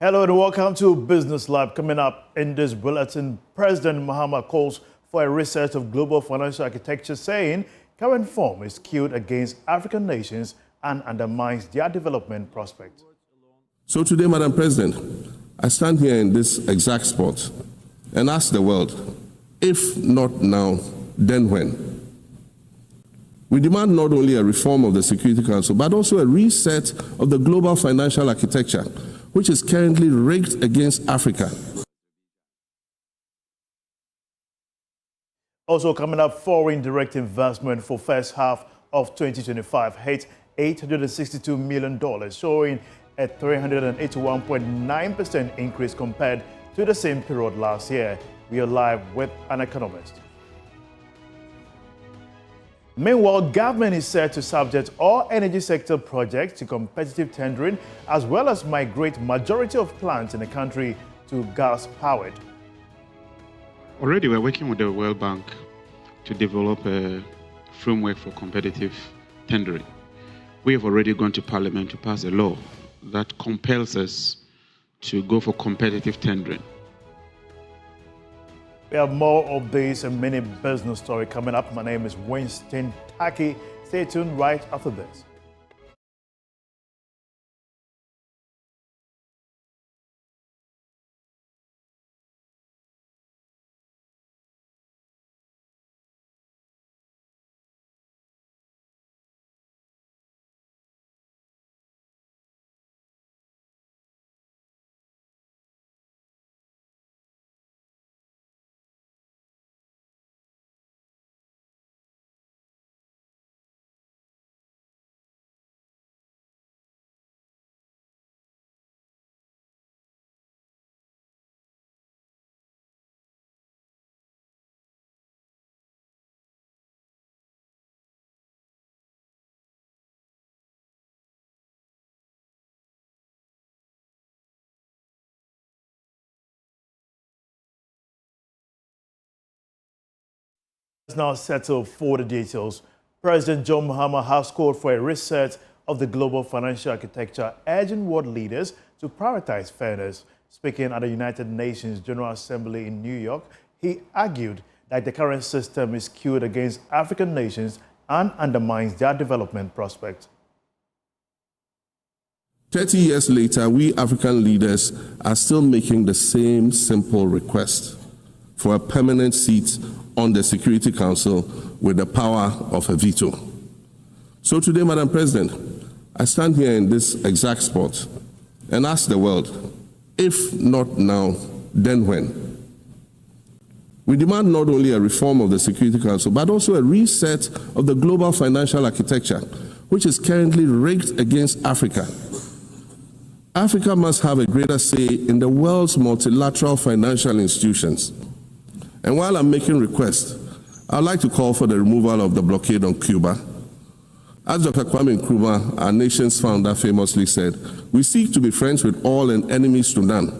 Hello and welcome to Business Lab. Coming up in this bulletin, President Mahama calls for a reset of global financial architecture, saying current form is skewed against African nations and undermines their development prospects. So today, Madam President, I stand here in this exact spot and ask the world, if not now, then when? We demand not only a reform of the Security Council, but also a reset of the global financial architecture, which is currently rigged against Africa. Also coming up, foreign direct investment for first half of 2025 hit $862 million, showing a 381.9% increase compared to the same period last year. We are live with an economist. Meanwhile, government is set to subject all energy sector projects to competitive tendering, as well as migrate majority of plants in the country to gas-powered. Already we're working with the World Bank to develop a framework for competitive tendering. We have already gone to Parliament to pass a law that compels us to go for competitive tendering. We have more of this and many business stories coming up. My name is Winston Taki. Stay tuned right after this. Let's now settle for the details. President John Mahama has called for a reset of the global financial architecture, urging world leaders to prioritize fairness. Speaking at the United Nations General Assembly in New York, he argued that the current system is skewed against African nations and undermines their development prospects. 30 years later, we African leaders are still making the same simple request for a permanent seat on the Security Council with the power of a veto. So today, Madam President, I stand here in this exact spot and ask the world, if not now, then when? We demand not only a reform of the Security Council, but also a reset of the global financial architecture, which is currently rigged against Africa. Africa must have a greater say in the world's multilateral financial institutions. And while I'm making requests, I'd like to call for the removal of the blockade on Cuba. As Dr. Kwame Nkrumah, our nation's founder, famously said, we seek to be friends with all and enemies to none.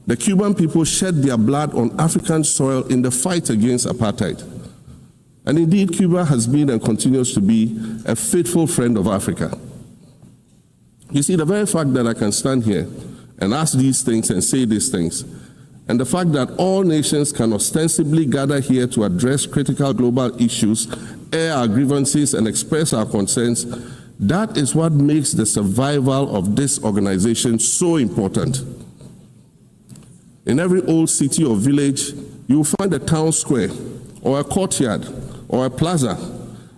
The Cuban people shed their blood on African soil in the fight against apartheid. And indeed, Cuba has been and continues to be a faithful friend of Africa. You see, the very fact that I can stand here and ask these things and say these things, and the fact that all nations can ostensibly gather here to address critical global issues, air our grievances, and express our concerns, that is what makes the survival of this organization so important. In every old city or village, you will find a town square, or a courtyard, or a plaza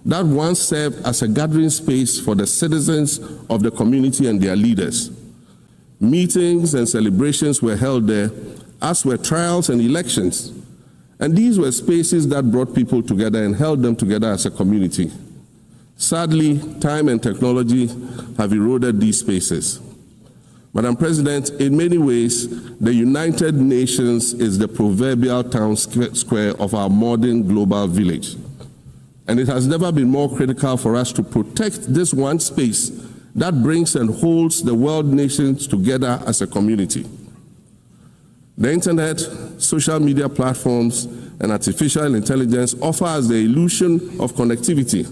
that once served as a gathering space for the citizens of the community and their leaders. Meetings and celebrations were held there, as were trials and elections. And these were spaces that brought people together and held them together as a community. Sadly, time and technology have eroded these spaces. Madam President, in many ways, the United Nations is the proverbial town square of our modern global village. And it has never been more critical for us to protect this one space that brings and holds the world nations together as a community. The internet, social media platforms, and artificial intelligence offer us the illusion of connectivity,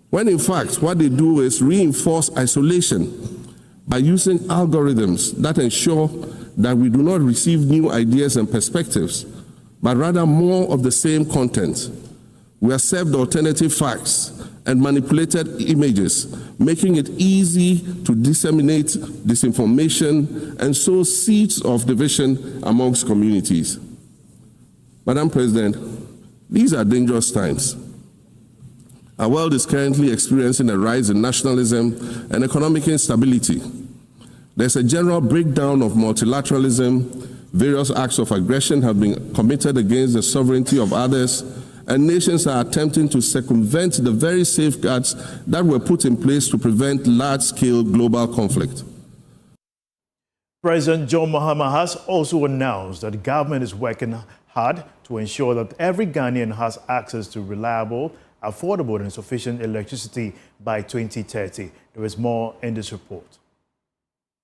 when in fact what they do is reinforce isolation by using algorithms that ensure that we do not receive new ideas and perspectives, but rather more of the same content. We are served alternative facts and manipulated images, making it easy to disseminate disinformation and sow seeds of division amongst communities. Madam President, these are dangerous times. Our world is currently experiencing a rise in nationalism and economic instability. There's a general breakdown of multilateralism. Various acts of aggression have been committed against the sovereignty of others, and nations are attempting to circumvent the very safeguards that were put in place to prevent large-scale global conflict. President John Mahama has also announced that the government is working hard to ensure that every Ghanaian has access to reliable, affordable and sufficient electricity by 2030. There is more in this report.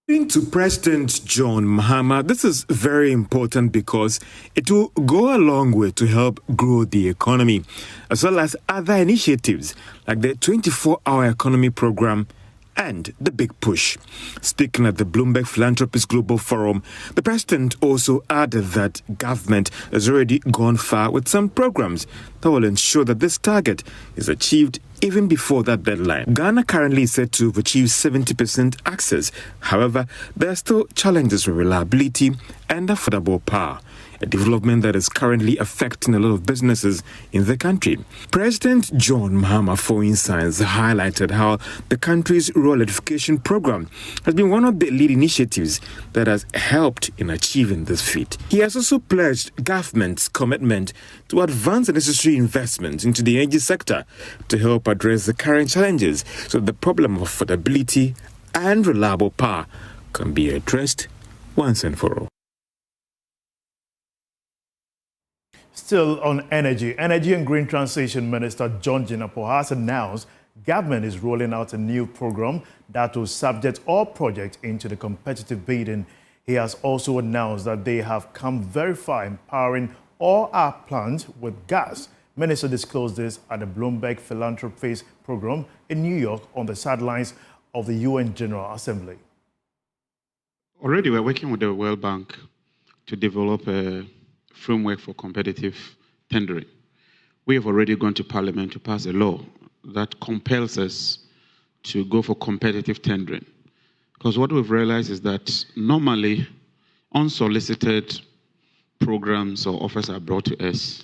According to President John Mahama, this is very important because it will go a long way to help grow the economy, as well as other initiatives like the 24-hour economy program and the Big Push. Speaking at the Bloomberg Philanthropist Global Forum, the president also added that government has already gone far with some programs that will ensure that this target is achieved even before that deadline. Ghana currently is said to have achieved 70% access. However, there are still challenges with reliability and affordable power, a development that is currently affecting a lot of businesses in the country. President John Mahama, for instance, highlighted how the country's rural electrification program has been one of the lead initiatives that has helped in achieving this feat. He has also pledged government's commitment to advance the necessary investments into the energy sector to help address the current challenges so that the problem of affordability and reliable power can be addressed once and for all. Still on energy and Green Transition Minister John Jinapor has announced government is rolling out a new program that will subject all projects into the competitive bidding. He has also announced that they have come very far in powering all our plants with gas. Minister disclosed this at the Bloomberg Philanthropist program in New York on the sidelines of the UN General Assembly. Already we're working with the World Bank to develop a framework for competitive tendering. We have already gone to Parliament to pass a law that compels us to go for competitive tendering. Because what we've realized is that normally unsolicited programs or offers are brought to us.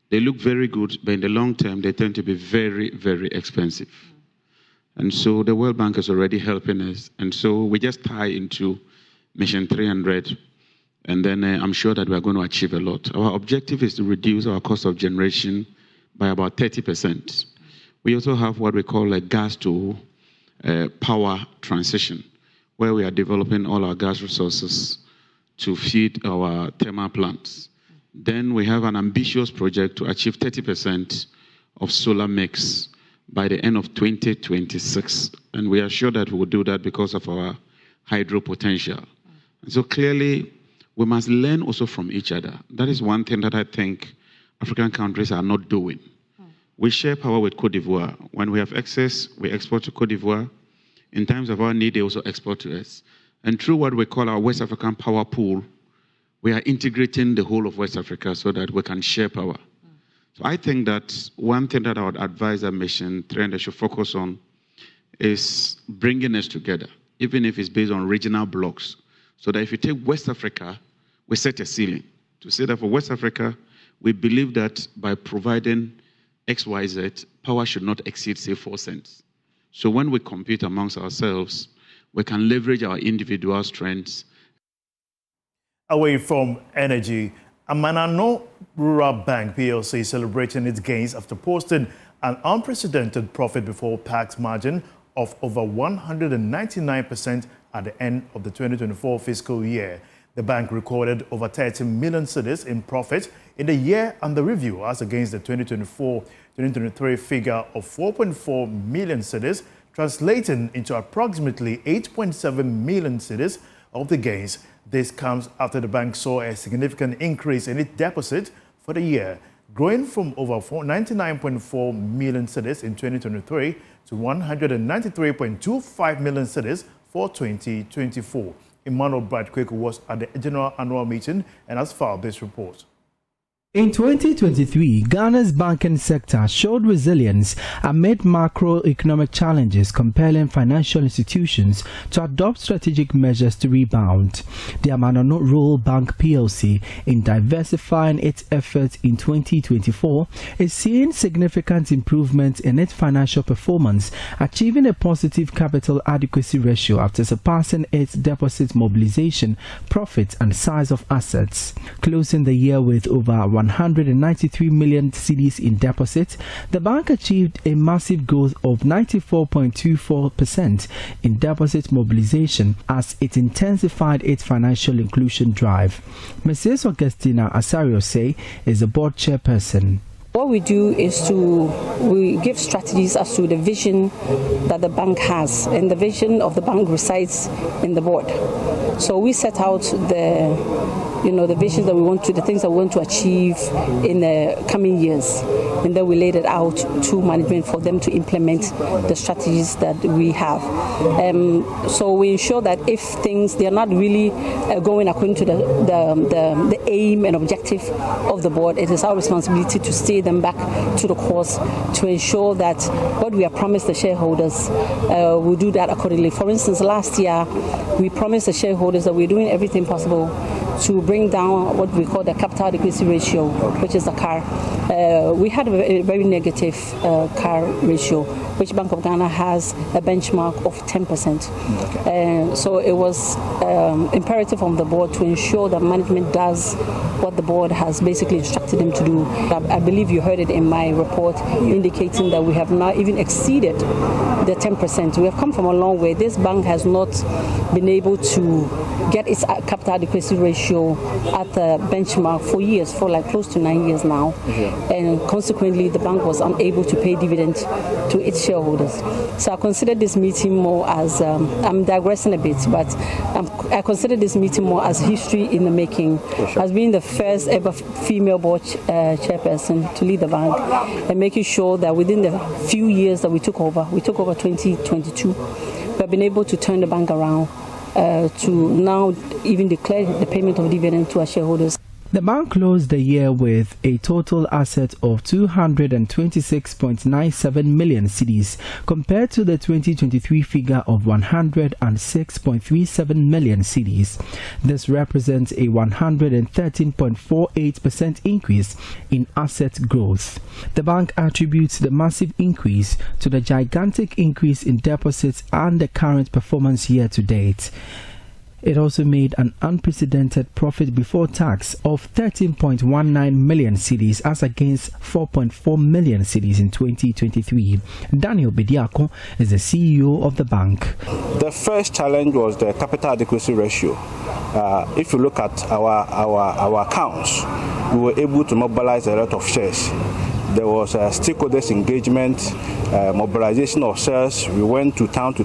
They look very good, but in the long term, they tend to be very, very expensive. And so the World Bank is already helping us. And so we just tie into Mission 300. And then I'm sure that we're going to achieve a lot. Our objective is to reduce our cost of generation by about 30%. We also have what we call a gas to power transition, where we are developing all our gas resources to feed our thermal plants. Then we have an ambitious project to achieve 30% of solar mix by the end of 2026. And we are sure that we will do that because of our hydro potential. And so clearly, we must learn also from each other. That is one thing that I think African countries are not doing. We share power with Côte d'Ivoire. When we have excess, we export to Côte d'Ivoire. In times of our need, they also export to us. And through what we call our West African Power Pool, we are integrating the whole of West Africa so that we can share power. So I think that one thing that I would advise our Mission 300 should focus on is bringing us together, even if it's based on regional blocks. So that if you take West Africa, we set a ceiling to say that for West Africa, we believe that by providing XYZ, power should not exceed, say, 4 cents. So when we compete amongst ourselves, we can leverage our individual strengths. Away from energy, Amanano Rural Bank PLC is celebrating its gains after posting an unprecedented profit before tax margin of over 199% at the end of the 2024 fiscal year. The bank recorded over 30 million cedis in profit in the year under review as against the 2024-2023 figure of 4.4 million cedis, translating into approximately 8.7 million cedis of the gains. This comes after the bank saw a significant increase in its deposit for the year, growing from over 99.4 million cedis in 2023 to 193.25 million cedis for 2024. Emmanuel Bright-Kweku was at the general annual meeting and has filed this report. In 2023, Ghana's banking sector showed resilience amid macroeconomic challenges, compelling financial institutions to adopt strategic measures to rebound. The Amanono Rural Bank PLC, in diversifying its efforts in 2024, is seeing significant improvements in its financial performance, achieving a positive capital adequacy ratio after surpassing its deposit mobilization, profits and size of assets. Closing the year with over 193 million cedis in deposits, the bank achieved a massive growth of 94.24% in deposit mobilization as it intensified its financial inclusion drive. Mrs. Augustina Asario is the board chairperson. What we do is we give strategies as to the vision that the bank has, and the vision of the bank resides in the board. So we set out the visions that we want to, the things that we want to achieve in the coming years, and then we laid it out to management for them to implement the strategies that we have. So we ensure that if things they are not really going according to the aim and objective of the board, it is our responsibility to steer them back to the course to ensure that what we have promised the shareholders, we'll do that accordingly. For instance, last year we promised the shareholders that we're doing everything possible to bring down what we call the capital adequacy ratio, which is the CAR. We had a very negative CAR ratio, which Bank of Ghana has a benchmark of 10%. So it was imperative on the board to ensure that management does what the board has basically instructed them to do. I believe you heard it in my report indicating that we have now even exceeded the 10%. We have come from a long way. This bank has not been able to get its capital adequacy ratio at the benchmark for years, for like close to 9 years now. And consequently, the bank was unable to pay dividends to its shareholders. So I consider this meeting more as, I'm digressing a bit, but I consider this meeting more as history in the making, as being the first ever female board chairperson to lead the bank, and making sure that within the few years that we took over 2022, we've been able to turn the bank around to now even declare the payment of dividend to our shareholders. The bank closed the year with a total asset of 226.97 million cedis compared to the 2023 figure of 106.37 million cedis. This represents a 113.48% increase in asset growth. The bank attributes the massive increase to the gigantic increase in deposits and the current performance year to date. It also made an unprecedented profit before tax of 13.19 million cedis as against 4.4 million cedis in 2023. Daniel Bediako is the CEO of the bank. The first challenge was the capital adequacy ratio. If you look at our accounts, we were able to mobilize a lot of shares. There was a stakeholders engagement, mobilization of shares. We went to town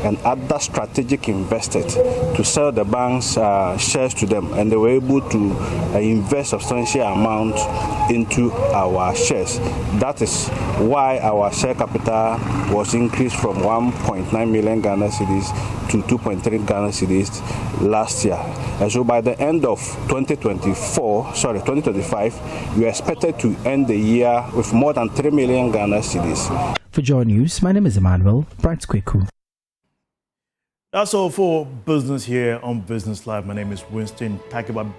and other strategic investors to sell the bank's shares to them, and they were able to invest substantial amount into our shares. That is why our share capital was increased from 1.9 million Ghana cedis to 2.3 Ghana cedis last year. And so by the end of 2025, we are expected to end the year with more than 3 million Ghana cedis. For JoyNews, my name is Emmanuel Bright-Kweku. That's all for business here on Business Live. My name is Winston Takiba.